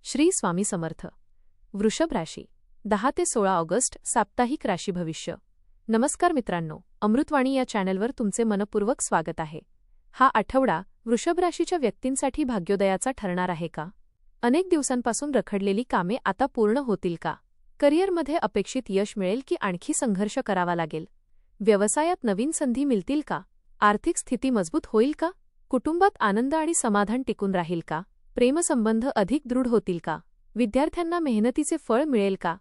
श्री स्वामी समर्थ. वृषभ राशी 10 ते 16 ऑगस्ट साप्ताहिक राशी भविष्य. नमस्कार मित्रांनो, अमृतवाणी या चॅनलवर तुमचे मनपूर्वक स्वागत आहे. हा आठवडा वृषभ राशीच्या व्यक्तींसाठी भाग्योदयाचा ठरणार आहे का? अनेक दिवसांपासून रखडलेली कामे आता पूर्ण होतील का? करिअरमध्ये अपेक्षित यश मिळेल की आणखी संघर्ष करावा लागेल? व्यवसायात नवीन संधी मिळतील का? आर्थिक स्थिती मजबूत होईल का? कुटुंबात आनंद आणि समाधान टिकून राहील का? प्रेमसंबंध अधिक दृढ होतील का? विद्यार्थ्यांना मेहनतीचे फळ मिळेल का?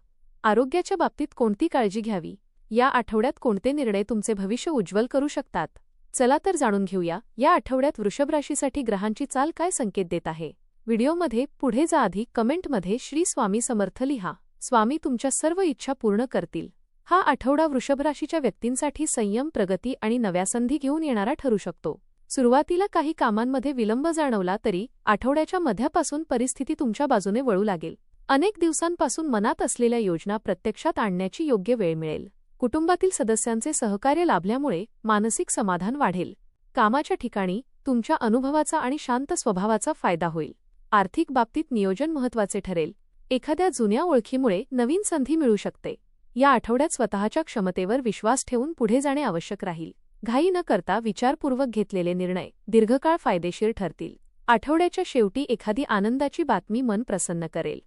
आरोग्याच्या बाबतीत कोणती काळजी घ्यावी? या आठवड्यात कोणते निर्णय तुमचे भविष्य उज्ज्वल करू शकतात? चला तर जाणून घेऊया या आठवड्यात वृषभ राशीसाठी ग्रहांची चाल काय संकेत देत आहे. व्हिडिओमध्ये पुढे जाआधी कमेंटमध्ये श्री स्वामी समर्थ लिहा. स्वामी तुमच्या सर्व इच्छा पूर्ण करतील. हा आठवडा वृषभ राशीच्या व्यक्तींसाठी संयम, प्रगती आणि नव्या संधी घेऊन येणारा ठरू शकतो. सुरुवातीला काही कामांमध्ये विलंब जाणवला तरी आठवड्याच्या मध्यापासून परिस्थिती तुमच्या बाजूने वळू लागेल. अनेक दिवसांपासून मनात असलेल्या योजना प्रत्यक्षात आणण्याची योग्य वेळ मिळेल. कुटुंबातील सदस्यांचे सहकार्य लाभल्यामुळे मानसिक समाधान वाढेल. कामाच्या ठिकाणी तुमच्या अनुभवाचा आणि शांत स्वभावाचा फायदा होईल. आर्थिक बाबतीत नियोजन महत्त्वाचे ठरेल. एखाद्या जुन्या ओळखीमुळे नवीन संधी मिळू शकते. या आठवड्यात स्वतःच्या क्षमतेवर विश्वास ठेवून पुढे जाणे आवश्यक राहील. घाई न करता विचारपूर्वक घेतलेले निर्णय दीर्घकाळ फायदेशीर ठरतील. आठवड्याच्या शेवटी एखादी आनंदाची बातमी मन प्रसन्न करेल.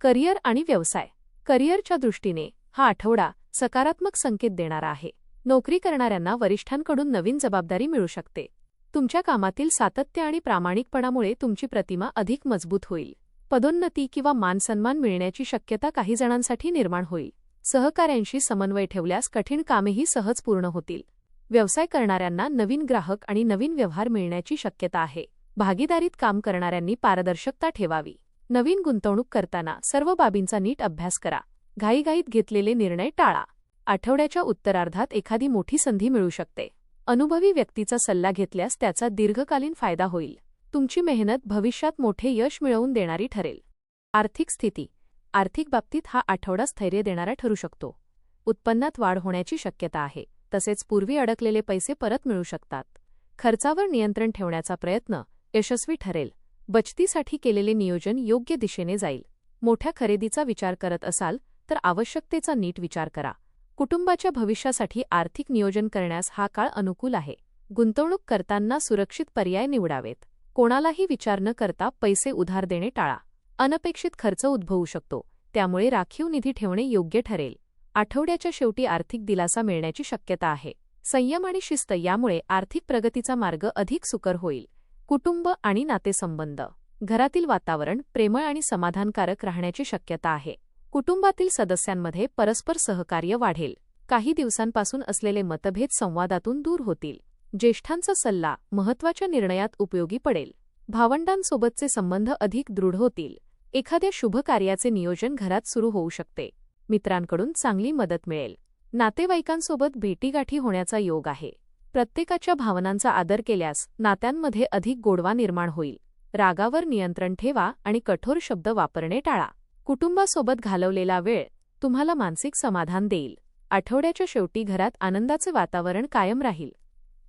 करिअर आणि व्यवसाय. करिअरच्या दृष्टीने हा आठवडा सकारात्मक संकेत देणारा आहे. नोकरी करणाऱ्यांना वरिष्ठांकडून नवीन जबाबदारी मिळू शकते. तुमच्या कामातील सातत्य आणि प्रामाणिकपणामुळे तुमची प्रतिमा अधिक मजबूत होईल. पदोन्नती किंवा मानसन्मान मिळण्याची शक्यता काही जणांसाठी निर्माण होईल. सहकाऱ्यांशी समन्वय ठेवल्यास कठीण कामेही सहज पूर्ण होतील. व्यवसाय करणाऱ्यांना नवीन ग्राहक आणि नवीन व्यवहार मिळण्याची शक्यता आहे. भागीदारीत काम करणाऱ्यांनी पारदर्शकता ठेवावी. नवीन गुंतवणूक करताना सर्व बाबींचा नीट अभ्यास करा. घाईघाईत घेतलेले निर्णय टाळा. आठवड्याच्या उत्तरार्धात एखादी मोठी संधी मिळू शकते. अनुभवी व्यक्तीचा सल्ला घेतल्यास त्याचा दीर्घकालीन फायदा होईल. तुमची मेहनत भविष्यात मोठे यश मिळवून देणारी ठरेल. आर्थिक स्थिती. आर्थिक बाबतीत हा आठवडा स्थैर्य देणारा ठरू शकतो. उत्पन्नात वाढ होण्याची शक्यता आहे. तसेच पूर्वी अडकलेले पैसे परत मिळू शकतात. खर्चावर नियंत्रण ठेवण्याचा प्रयत्न यशस्वी ठरेल. बचतीसाठी केलेले नियोजन योग्य दिशेने जाईल. मोठ्या खरेदीचा विचार करत असाल तर आवश्यकतेचा नीट विचार करा. कुटुंबाच्या भविष्यासाठी आर्थिक नियोजन करण्यास हा काळ अनुकूल आहे. गुंतवणूक करताना सुरक्षित पर्याय निवडावेत. कोणालाही विचार न करता पैसे उधार देणे टाळा. अनपेक्षित खर्च उद्भवू शकतो, त्यामुळे राखीव निधी ठेवणे योग्य ठरेल. आठवड्याच्या शेवटी आर्थिक दिलासा मिळण्याची शक्यता आहे. संयम आणि शिस्त यामुळे आर्थिक प्रगतीचा मार्ग अधिक सुकर होईल. कुटुंब आणि नातेसंबंध. घरातील वातावरण प्रेमळ आणि समाधानकारक राहण्याची शक्यता आहे. कुटुंबातील सदस्यांमध्ये परस्पर सहकार्य वाढेल. काही दिवसांपासून असलेले मतभेद संवादातून दूर होतील. ज्येष्ठांचा सल्ला महत्त्वाच्या निर्णयात उपयोगी पडेल. भावंडांसोबतचे संबंध अधिक दृढ होतील. एखाद्या शुभ कार्याचे नियोजन घरात सुरू होऊ शकते. मित्रांकडून चांगली मदत मिळेल. नातेवाईकांसोबत भेटीगाठी होण्याचा योग आहे. प्रत्येकाच्या भावनांचा आदर केल्यास नात्यांमध्ये अधिक गोडवा निर्माण होईल. रागावर नियंत्रण ठेवा आणि कठोर शब्द वापरणे टाळा. कुटुंबासोबत घालवलेला वेळ तुम्हाला मानसिक समाधान देईल. आठवड्याच्या शेवटी घरात आनंदाचे वातावरण कायम राहील.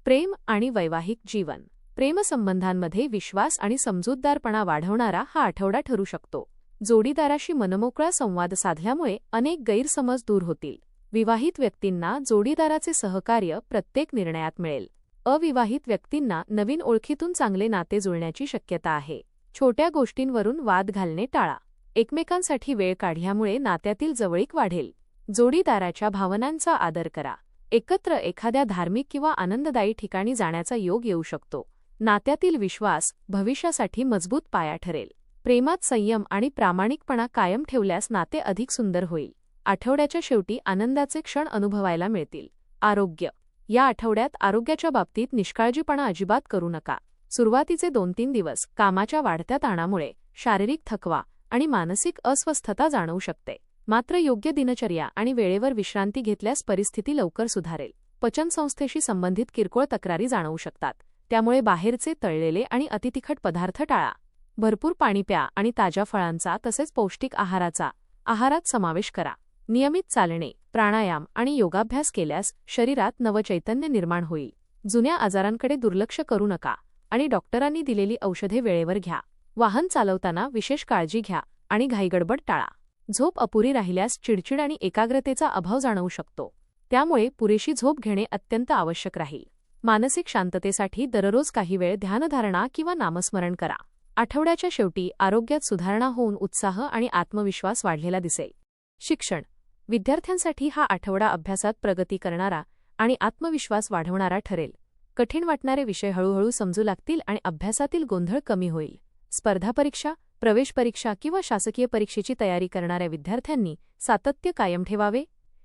प्रेम आणि वैवाहिक जीवन. प्रेमसंबंधांमध्ये विश्वास आणि समजूतदारपणा वाढवणारा हा आठवडा ठरू शकतो. जोडीदाराशी मनमोकळा संवाद साधल्यामुळे अनेक गैरसमज दूर होतील. विवाहित व्यक्तींना जोडीदाराचे सहकार्य प्रत्येक निर्णयात मिळेल. अविवाहित व्यक्तींना नवीन ओळखीतून चांगले नाते जुळण्याची शक्यता आहे. छोट्या गोष्टींवरून वाद घालणे टाळा. एकमेकांसाठी वेळ काढल्यामुळे नात्यातील जवळीक वाढेल. जोडीदाराच्या भावनांचा आदर करा. एकत्र एखाद्या धार्मिक किंवा आनंददायी ठिकाणी जाण्याचा योग येऊ शकतो. नात्यातील विश्वास भविष्यासाठी मजबूत पाया ठरेल. प्रेमात संयम आणि प्रामाणिकपणा कायम ठेवल्यास नाते अधिक सुंदर होईल. आठवड्याच्या शेवटी आनंदाचे क्षण अनुभवायला मिळतील. आरोग्य. या आठवड्यात आरोग्याच्या बाबतीत निष्काळजीपणा अजिबात करू नका. सुरुवातीचे 2-3 दिवस कामाच्या वाढत्या ताणामुळे शारीरिक थकवा आणि मानसिक अस्वस्थता जाणवू शकते. मात्र योग्य दिनचर्या आणि वेळेवर विश्रांती घेतल्यास परिस्थिती लवकर सुधारेल. पचनसंस्थेशी संबंधित किरकोळ तक्रारी जाणवू शकतात, त्यामुळे बाहेरचे तळलेले आणि अतितिखट पदार्थ टाळा. भरपूर पाणी प्या आणि ताज्या फळांचा तसेच पौष्टिक आहारात समावेश करा. नियमित चालणे, प्राणायाम आणि योगाभ्यास केल्यास शरीरात नवचैतन्य निर्माण होईल. जुन्या आजारांकडे दुर्लक्ष करू नका आणि डॉक्टरांनी दिलेली औषधे वेळेवर घ्या. वाहन चालवताना विशेष काळजी घ्या. आणि घाईगडबड टाळा. झोप अपुरी राहिल्यास चिडचिड आणि एकाग्रतेचा अभाव जाणवू शकतो. त्यामुळे पुरेशी झोप घेणे अत्यंत आवश्यक राहील. मानसिक शांततेसाठी दररोज काही वेळ ध्यानधारणा किंवा नामस्मरण करा. आठवड्याच्या शेवटी आरोग्यात सुधारणा होऊन उत्साह आणि आत्मविश्वास वाढलेला दिसेल. शिक्षण विद्यार्थ्यांसाठी हा आठवडा अभ्यासात प्रगती करणारा आणि आत्मविश्वास वाढवणारा ठरेल. कठीण वाटणारे विषय हळूहळू समजू लागतील आणि अभ्यासातील गोंधळ कमी होईल. स्पर्धा परीक्षा, प्रवेश परीक्षा किंवा शासकीय परीक्षेची तयारी करणाऱ्या विद्यार्थ्यांनी सातत्य कायम ठेवावे.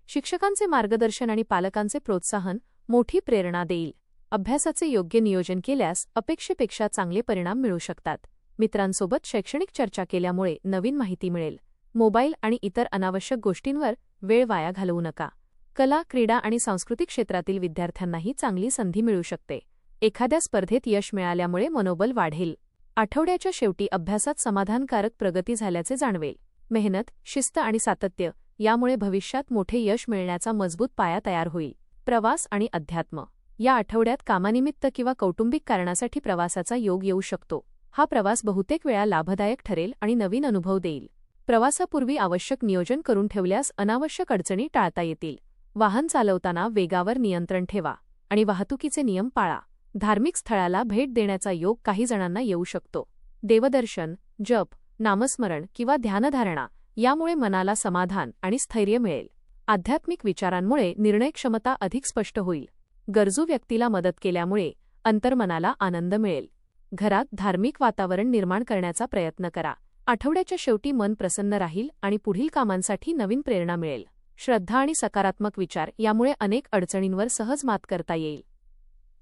शिक्षकांचे मार्गदर्शन आणि पालकांचे प्रोत्साहन मोठी प्रेरणा देईल. अभ्यासाचे योग्य नियोजन केल्यास अपेक्षेपेक्षा चांगले परिणाम मिळू शकतात. मित्रांसोबत शैक्षणिक चर्चा केल्यामुळे नवीन माहिती मिळेल. मोबाईल आणि इतर अनावश्यक गोष्टींवर वेळ वाया घालवू नका. कला, क्रीडा आणि सांस्कृतिक क्षेत्रातील विद्यार्थ्यांनाही चांगली संधी मिळू शकते. एखाद्या स्पर्धेत यश मिळाल्यामुळे मनोबल वाढेल. आठवड्याच्या शेवटी अभ्यासात समाधानकारक प्रगती झाल्याचे जाणवेल. मेहनत, शिस्त आणि सातत्य यामुळे भविष्यात मोठे यश मिळण्याचा मजबूत पाया तयार होईल. प्रवास आणि अध्यात्म या आठवड्यात कामानिमित्त किंवा कौटुंबिक कारणासाठी प्रवासाचा योग येऊ शकतो. हा प्रवास बहुतेक वेळा लाभदायक ठरेल आणि नवीन अनुभव देईल. प्रवासापूर्वी आवश्यक नियोजन करून ठेवल्यास अनावश्यक अडचणी टाळता येतील. वाहन चालवताना वेगावर नियंत्रण ठेवा आणि वाहतुकीचे नियम पाळा. धार्मिक स्थळाला भेट देण्याचा योग काही जणांना येऊ शकतो. देवदर्शन, जप, नामस्मरण किंवा ध्यानधारणा यामुळे मनाला समाधान आणि स्थैर्य मिळेल. आध्यात्मिक विचारांमुळे निर्णयक्षमता अधिक स्पष्ट होईल. गरजू व्यक्तीला मदत केल्यामुळे अंतर्मनाला आनंद मिळेल. घरात धार्मिक वातावरण निर्माण करण्याचा प्रयत्न करा. आठवड्याच्या शेवटी मन प्रसन्न राहील आणि पुढील कामांसाठी नवीन प्रेरणा मिळेल. श्रद्धा आणि सकारात्मक विचार यामुळे अनेक अडचणींवर सहज मात करता येईल.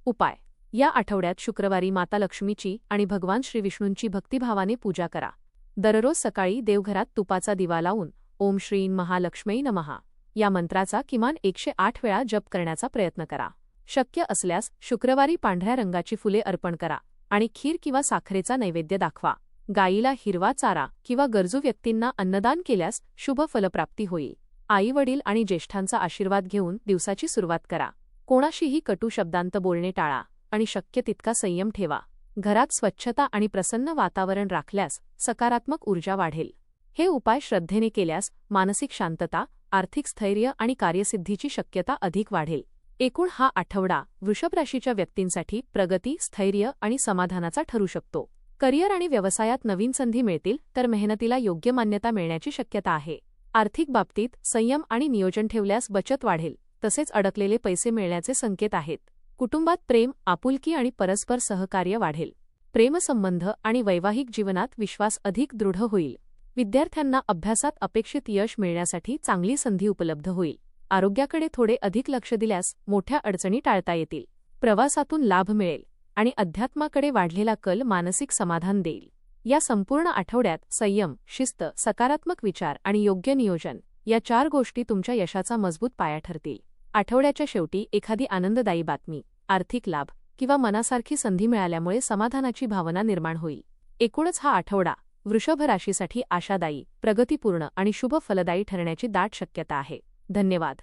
उपाय या आठवड्यात शुक्रवारी माता लक्ष्मीची आणि भगवान श्रीविष्णूंची भक्तिभावाने पूजा करा. दररोज सकाळी देवघरात तुपाचा दिवा लावून ओम श्रीं महालक्ष्मी नमः या मंत्राचा किमान 108 वेळा जप करण्याचा प्रयत्न करा. शक्य असल्यास शुक्रवारी पांढऱ्या रंगाची फुले अर्पण करा आणि खीर किंवा साखरेचा नैवेद्य दाखवा. गायीला हिरवा चारा किंवा गरजू व्यक्तींना अन्नदान केल्यास शुभ फलप्राप्ती होईल. आई-वडील आणि ज्येष्ठांचा आशीर्वाद घेऊन दिवसाची सुरुवात करा. कोणाशीही कटू शब्दांत बोलणे टाळा आणि शक्य तितका संयम ठेवा. घरात स्वच्छता आणि प्रसन्न वातावरण राखल्यास सकारात्मक ऊर्जा वाढेल. हे उपाय श्रद्धेने केल्यास मानसिक शांतता, आर्थिक स्थैर्य आणि कार्यसिद्धीची शक्यता अधिक वाढेल. एकूण हा आठवडा वृषभ राशीच्या व्यक्तींसाठी प्रगती, स्थैर्य आणि समाधानाचा ठरू शकतो. करिअर आणि व्यवसायात नवीन संधी मिळतील तर मेहनतीला योग्य मान्यता मिळण्याची शक्यता आहे. आर्थिक बाबतीत संयम आणि नियोजन ठेवल्यास बचत वाढेल. तसेच अडकलेले पैसे मिळण्याचे संकेत आहेत. कुटुंबात प्रेम, आपुलकी आणि परस्पर सहकार्य वाढेल. प्रेमसंबंध आणि वैवाहिक जीवनात विश्वास अधिक दृढ होईल. विद्यार्थ्यांना अभ्यासात अपेक्षित यश मिळण्यासाठी चांगली संधी उपलब्ध होईल. आरोग्याकडे थोडे अधिक लक्ष दिल्यास मोठ्या अडचणी टाळता येतील. प्रवासातून लाभ मिळेल आणि अध्यात्माकडे वाढलेला कल मानसिक समाधान देईल. या संपूर्ण आठवड्यात संयम, शिस्त, सकारात्मक विचार आणि योग्य नियोजन या 4 गोष्टी तुमच्या यशाचा मजबूत पाया ठरतील. आठवड्याच्या शेवटी एखादी आनंददायी बातमी, आर्थिक लाभ किंवा मनासारखी संधी मिळाल्यामुळे समाधानाची भावना निर्माण होईल. एकूणच हा आठवडा वृषभ राशीसाठी आशादायी, प्रगतिपूर्ण आणि शुभ फलदायी ठरण्याची दाट शक्यता आहे. धन्यवाद.